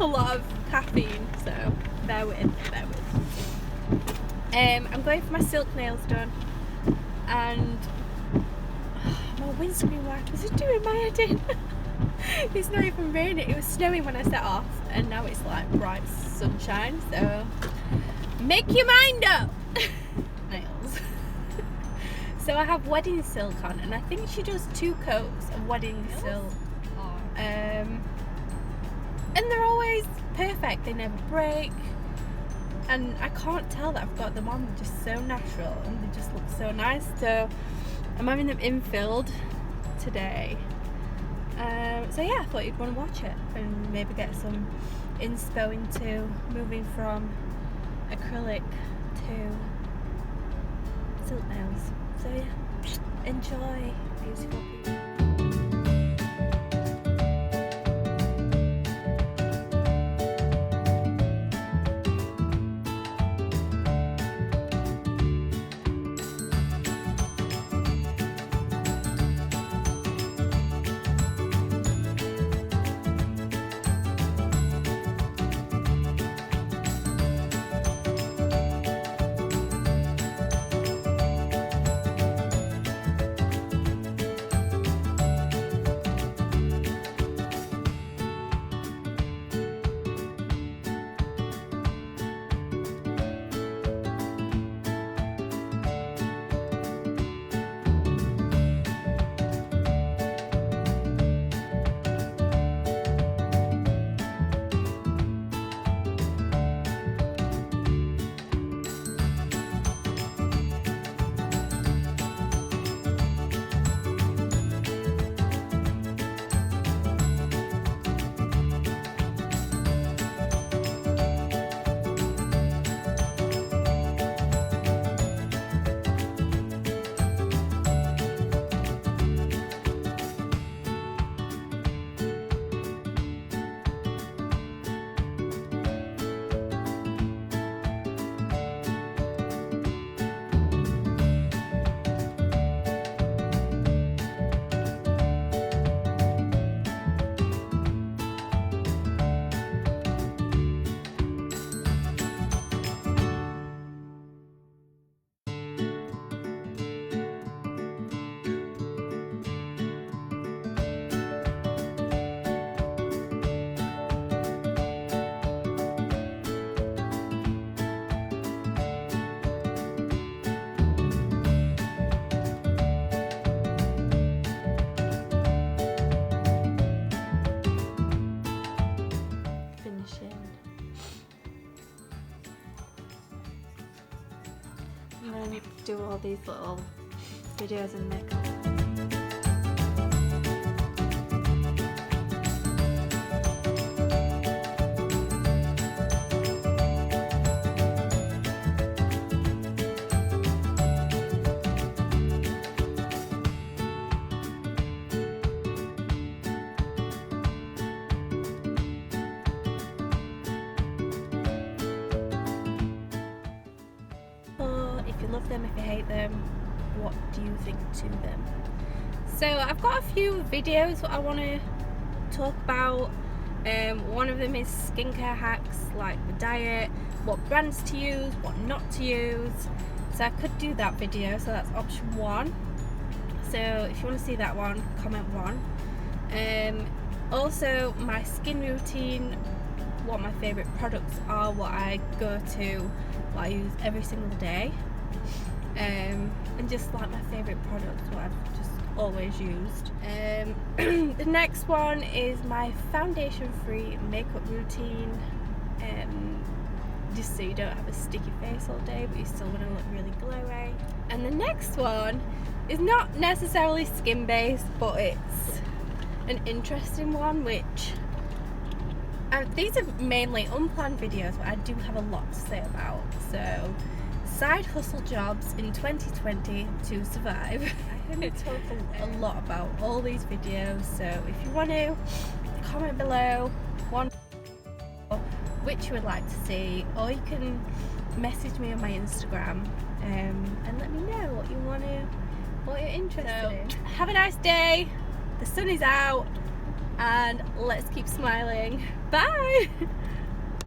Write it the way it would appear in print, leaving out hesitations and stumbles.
a lot of caffeine, so bear with. I'm going for my silk nails done, and my windscreen wipers are doing my head in. It's not even raining. It was snowing when I set off, and now it's like bright sunshine, so make your mind up. Nails. So I have wedding silk on, and I think she does 2 coats of wedding silk. And they're always perfect. They never break, and I can't tell that I've got them on. They're just so natural, and they just look so nice. So I'm having them infilled today. So yeah, I thought you'd want to watch it and maybe get some inspo into moving from acrylic to silk nails. So yeah, enjoy, beautiful people. And then do all these little videos and makeup. If you love them, if you hate them, what do you think to them? So I've got a few videos that I want to talk about. One of them is skincare hacks, like the diet, what brands to use, what not to use. So I could do that video, so that's option 1. So if you want to see that one, comment 1. Also my skin routine, what my favourite products are, what I go to, what I use every single day, and just like my favourite products, what I've just always used. The next one is my foundation free makeup routine, just so you don't have a sticky face all day but you still want to look really glowy. And the next one is not necessarily skin based, but it's an interesting one, which these are mainly unplanned videos, but I do have a lot to say about. So, side hustle jobs in 2020 to survive. I'm going to talk a lot about all these videos, so if you want to, comment below which you would like to see, or you can message me on my Instagram and let me know what you're interested in. Have a nice day. The sun is out. and let's keep smiling. Bye!